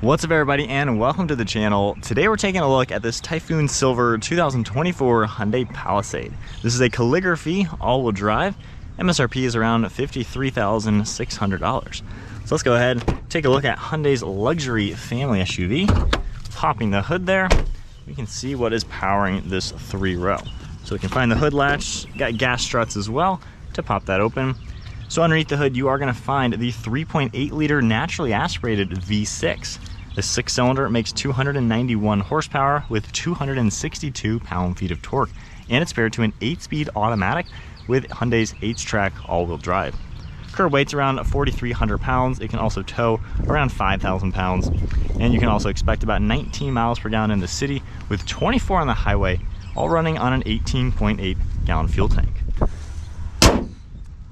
What's up everybody and welcome to the channel. Today we're taking a look at this Typhoon Silver 2024 Hyundai Palisade. This is a calligraphy all-wheel drive. MSRP is around $53,600. So let's go ahead and take a look at Hyundai's luxury family SUV. Popping the hood there, we can see what is powering this 3-row. So we can find the hood latch, got gas struts as well to pop that open. So underneath the hood you are going to find the 3.8 liter naturally aspirated V6. The 6-cylinder makes 291 horsepower with 262 pound-feet of torque, and it's paired to an 8-speed automatic with Hyundai's H-Track all-wheel drive. Curb weight's around 4,300 pounds. It can also tow around 5,000 pounds, and you can also expect about 19 miles per gallon in the city with 24 on the highway, all running on an 18.8 gallon fuel tank.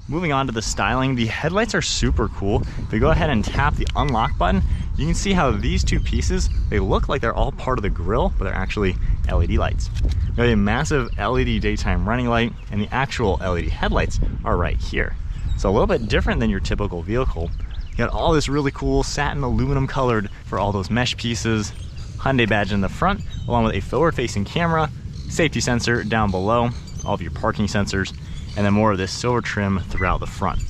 Moving on to the styling, the headlights are super cool. If we go ahead and tap the unlock button, you can see how these two pieces, they look like they're all part of the grille, but they're actually LED lights. We have a massive LED daytime running light, and the actual LED headlights are right here. So a little bit different than your typical vehicle. You got all this really cool satin aluminum colored for all those mesh pieces, Hyundai badge in the front, along with a forward-facing camera, safety sensor down below, all of your parking sensors, and then more of this silver trim throughout the front.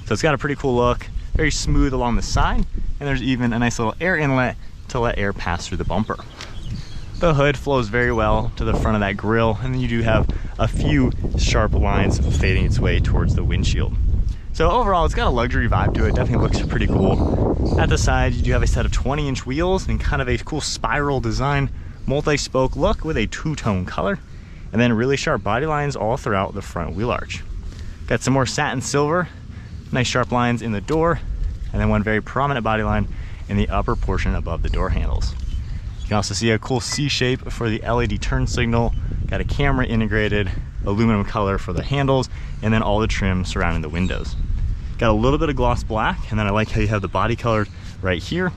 So it's got a pretty cool look, very smooth along the side, and there's even a nice little air inlet to let air pass through the bumper. The hood flows very well to the front of that grille, and then you do have a few sharp lines fading its way towards the windshield. So overall, it's got a luxury vibe to it. Definitely looks pretty cool. At the side, you do have a set of 20-inch wheels and kind of a cool spiral design, multi-spoke look with a two-tone color, and then really sharp body lines all throughout the front wheel arch. Got some more satin silver, nice sharp lines in the door, and then one very prominent body line in the upper portion above the door handles. You can also see a cool C shape for the LED turn signal, got a camera integrated, aluminum color for the handles, and then all the trim surrounding the windows. Got a little bit of gloss black, and then I like how you have the body colored right here,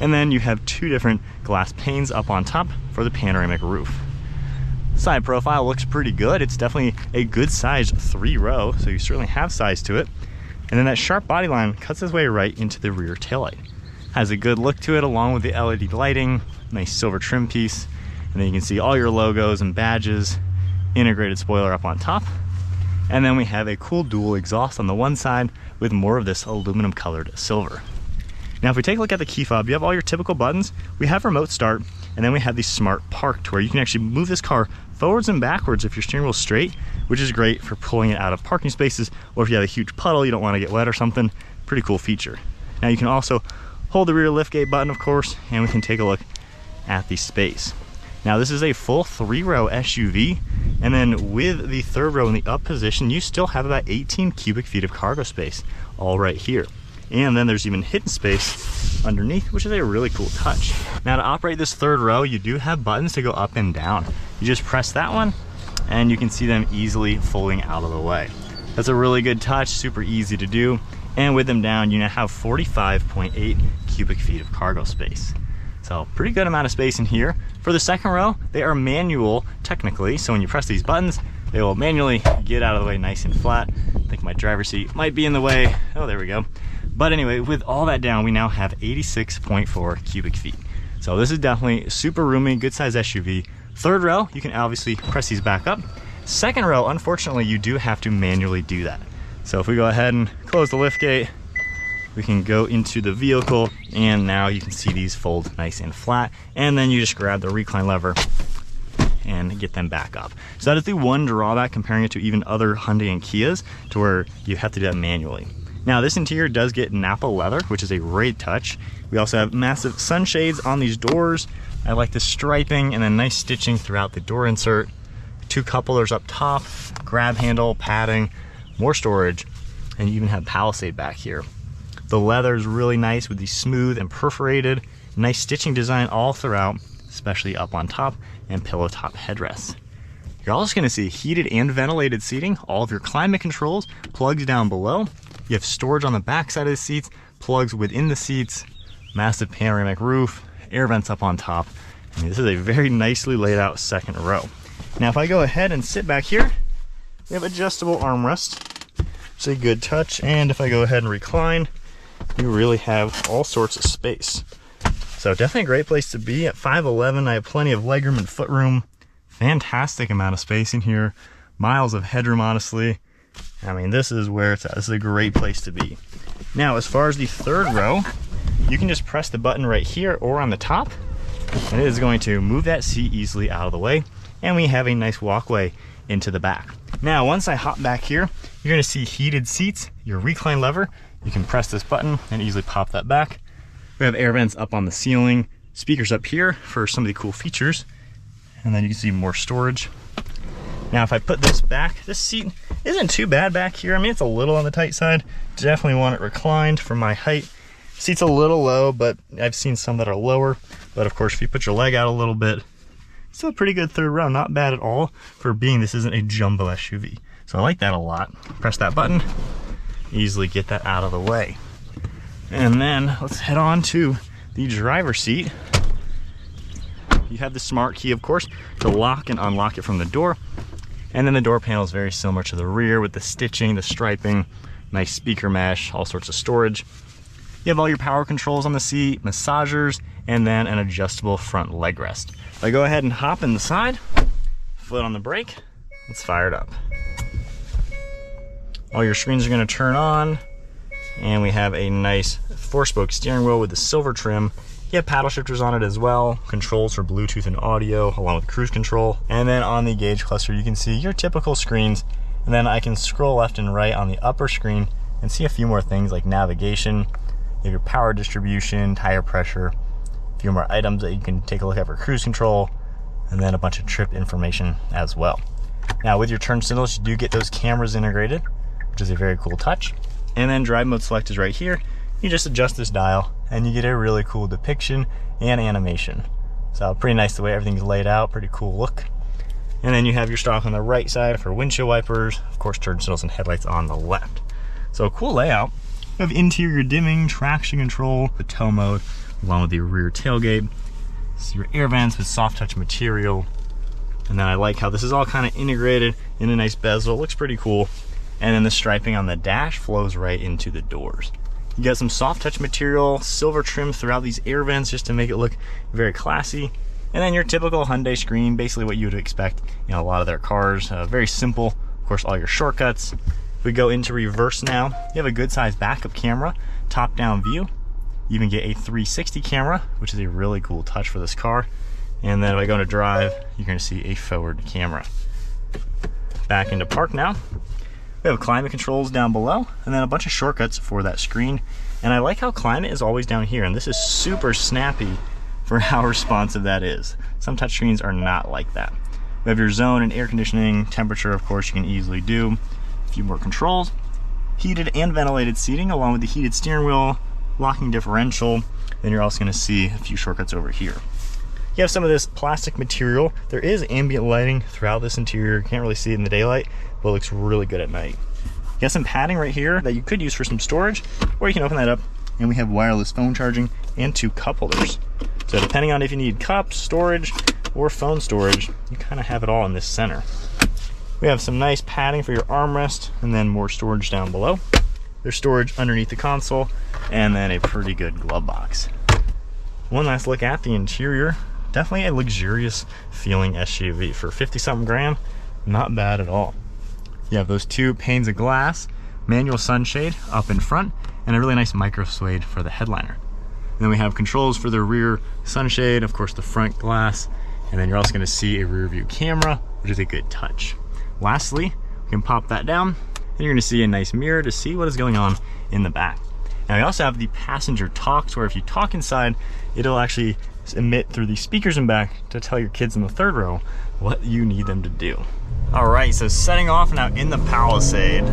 and then you have two different glass panes up on top for the panoramic roof. Side profile looks pretty good. It's definitely a good sized 3-row, so you certainly have size to it. And then that sharp body line cuts its way right into the rear taillight. Has a good look to it along with the LED lighting, nice silver trim piece, and then you can see all your logos and badges, integrated spoiler up on top. And then we have a cool dual exhaust on the one side with more of this aluminum colored silver. Now if we take a look at the key fob, you have all your typical buttons. We have remote start, and then we have the smart park to where you can actually move this car forwards and backwards if your steering wheel's straight, which is great for pulling it out of parking spaces, or if you have a huge puddle you don't want to get wet or something. Pretty cool feature. Now you can also hold the rear liftgate button, of course, and we can take a look at the space. Now this is a full 3-row SUV, and then with the 3rd row in the up position, you still have about 18 cubic feet of cargo space, all right here. And then there's even hidden space underneath, which is a really cool touch. Now to operate this 3rd row, you do have buttons to go up and down. You just press that one, and you can see them easily folding out of the way. That's a really good touch, super easy to do. And with them down, you now have 45.8 cubic feet of cargo space. So pretty good amount of space in here. For the 2nd row, they are manual technically, so when you press these buttons, they will manually get out of the way nice and flat. I think my driver's seat might be in the way. Oh, there we go. But anyway, with all that down, we now have 86.4 cubic feet. So this is definitely super roomy, good size SUV. 3rd row, you can obviously press these back up. 2nd row, unfortunately, you do have to manually do that. So if we go ahead and close the lift gate, we can go into the vehicle, and now you can see these fold nice and flat. And then you just grab the recline lever and get them back up. So that is the one drawback comparing it to even other Hyundai and Kias, to where you have to do that manually. Now this interior does get Nappa leather, which is a great touch. We also have massive sunshades on these doors. I like the striping and then nice stitching throughout the door insert. 2 cup holders up top, grab handle, padding, more storage, and you even have Palisade back here. The leather is really nice with the smooth and perforated, nice stitching design all throughout, especially up on top, and pillow top headrests. You're also going to see heated and ventilated seating, all of your climate controls, plugs down below. You have storage on the back side of the seats, plugs within the seats, massive panoramic roof, air vents up on top. I mean, this is a very nicely laid out 2nd row. Now if I go ahead and sit back here, we have adjustable armrest. It's a good touch, and if I go ahead and recline, you really have all sorts of space. So So definitely a great place to be. At 5'11", I have plenty of legroom and footroom. Fantastic amount of space in here. Miles of headroom, honestly. I mean, this is where it's at. This is a great place to be. Now, as far as the third row, you can just press the button right here or on the top, and it is going to move that seat easily out of the way, and we have a nice walkway into the back. Now, once I hop back here, you're going to see heated seats, your recline lever. You can press this button and easily pop that back. We have air vents up on the ceiling, speakers up here for some of the cool features, and then you can see more storage. Now, if I put this back, this seat isn't too bad back here. I mean, it's a little on the tight side. Definitely want it reclined for my height. Seat's a little low, but I've seen some that are lower. But of course, if you put your leg out a little bit, still a pretty good third row. Not bad at all for being this isn't a jumbo SUV. So I like that a lot. Press that button, easily get that out of the way. And then let's head on to the driver's seat. You have the smart key, of course, to lock and unlock it from the door. And then the door panel is very similar to the rear with the stitching, the striping, nice speaker mesh, all sorts of storage. You have all your power controls on the seat, massagers, and then an adjustable front leg rest. If I go ahead and hop in the side, foot on the brake, let's fire it up. All your screens are going to turn on, and we have a nice 4-spoke steering wheel with the silver trim. You have paddle shifters on it as well, controls for Bluetooth and audio, along with cruise control. And then on the gauge cluster, you can see your typical screens. And then I can scroll left and right on the upper screen and see a few more things like navigation. You have your power distribution, tire pressure, a few more items that you can take a look at for cruise control, and then a bunch of trip information as well. Now, with your turn signals, you do get those cameras integrated, which is a very cool touch. And then drive mode select is right here. You just adjust this dial and you get a really cool depiction and animation. So pretty nice the way everything's laid out, pretty cool look. And then you have your stock on the right side for windshield wipers, of course turn signals and headlights on the left. So a cool layout. You have interior dimming, traction control, the tow mode, along with the rear tailgate. So your air vents with soft touch material. And then I like how this is all kind of integrated in a nice bezel. It looks pretty cool. And then the striping on the dash flows right into the doors. You got some soft touch material, silver trim throughout these air vents just to make it look very classy. And then your typical Hyundai screen, basically what you would expect in a lot of their cars. Very simple, of course, all your shortcuts. If we go into reverse now, you have a good sized backup camera, top down view. You even get a 360 camera, which is a really cool touch for this car. And then if I go into drive, you're gonna see a forward camera. Back into park now. We have climate controls down below, and then a bunch of shortcuts for that screen. And I like how climate is always down here, and this is super snappy for how responsive that is. Some touchscreens are not like that. We have your zone and air conditioning, temperature, of course, you can easily do. A few more controls. Heated and ventilated seating, along with the heated steering wheel, locking differential. Then you're also gonna see a few shortcuts over here. You have some of this plastic material. There is ambient lighting throughout this interior. You can't really see it in the daylight, but it looks really good at night. You got some padding right here that you could use for some storage, or you can open that up, and we have wireless phone charging and 2 cup holders. So depending on if you need cups, storage, or phone storage, you kind of have it all in this center. We have some nice padding for your armrest, and then more storage down below. There's storage underneath the console, and then a pretty good glove box. One last look at the interior. Definitely a luxurious feeling SUV. For 50-something grand, not bad at all. You have those 2 panes of glass, manual sunshade up in front, and a really nice micro suede for the headliner. And then we have controls for the rear sunshade, of course the front glass, and then you're also gonna see a rear view camera, which is a good touch. Lastly, we can pop that down, and you're gonna see a nice mirror to see what is going on in the back. Now we also have the passenger talks, where if you talk inside, it'll actually emit through the speakers in back to tell your kids in the third row what you need them to do. All right, so setting off now in the Palisade.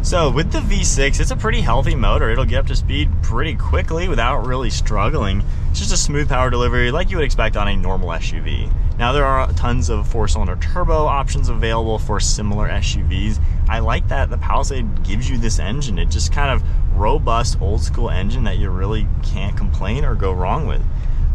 So with the V6, it's a pretty healthy motor. It'll get up to speed pretty quickly without really struggling. It's just a smooth power delivery like you would expect on a normal SUV. Now there are tons of 4-cylinder turbo options available for similar SUVs. I like that the Palisade gives you this engine. It just kind of robust, old school engine that you really can't complain or go wrong with.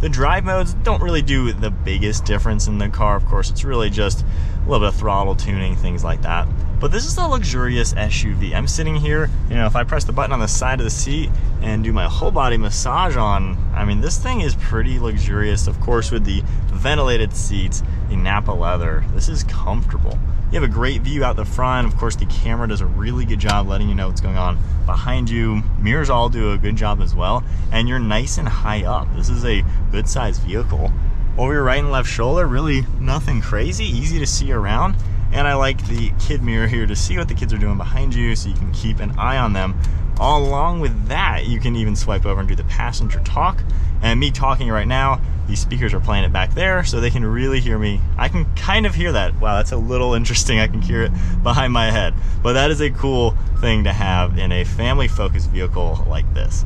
The drive modes don't really do the biggest difference in the car. Of course, it's really just a little bit of throttle tuning, things like that. But this is a luxurious SUV. I'm sitting here, you know, if I press the button on the side of the seat and do my whole body massage on, I mean, this thing is pretty luxurious. Of course, with the ventilated seats, the Nappa leather, this is comfortable. You have a great view out the front. Of course, the camera does a really good job letting you know what's going on behind you. Mirrors all do a good job as well. And you're nice and high up. This is a good sized vehicle. Over your right and left shoulder, really nothing crazy, easy to see around. And I like the kid mirror here to see what the kids are doing behind you so you can keep an eye on them. Along with that, you can even swipe over and do the passenger talk. And me talking right now, these speakers are playing it back there so they can really hear me. I can kind of hear that. Wow, that's a little interesting. I can hear it behind my head. But that is a cool thing to have in a family-focused vehicle like this.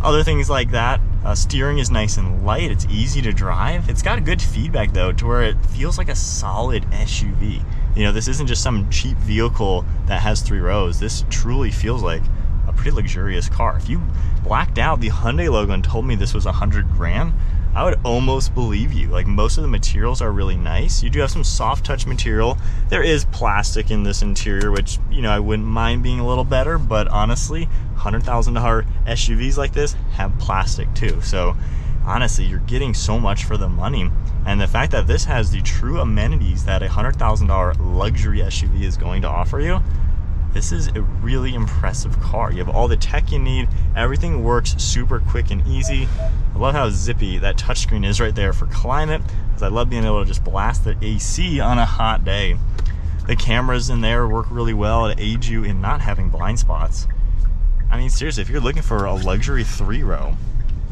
Other things like that, steering is nice and light. It's easy to drive. It's got good feedback though, to where it feels like a solid SUV. You know, this isn't just some cheap vehicle that has 3 rows. This truly feels like a pretty luxurious car. If you blacked out the Hyundai logo and told me this was 100 grand, I would almost believe you. Like, most of the materials are really nice. You do have some soft touch material. There is plastic in this interior, which, you know, I wouldn't mind being a little better, but honestly, $100,000 SUVs like this have plastic too. So honestly, you're getting so much for the money. And the fact that this has the true amenities that a $100,000 luxury SUV is going to offer you, this is a really impressive car. You have all the tech you need. Everything works super quick and easy. I love how zippy that touchscreen is right there for climate, because I love being able to just blast the AC on a hot day. The cameras in there work really well to aid you in not having blind spots. I mean, seriously, if you're looking for a luxury 3-row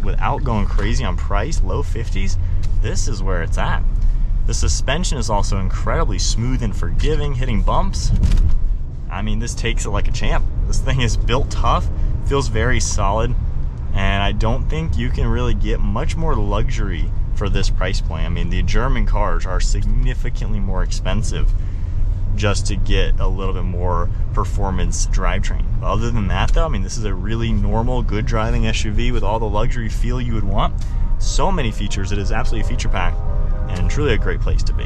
without going crazy on price, low 50s, this is where it's at. The suspension is also incredibly smooth and forgiving, hitting bumps. I mean, this takes it like a champ. This thing is built tough, feels very solid, and I don't think you can really get much more luxury for this price point. I mean, the German cars are significantly more expensive just to get a little bit more performance drivetrain. Other than that though, I mean, this is a really normal, good driving SUV with all the luxury feel you would want. So many features, it is absolutely feature packed and truly a great place to be.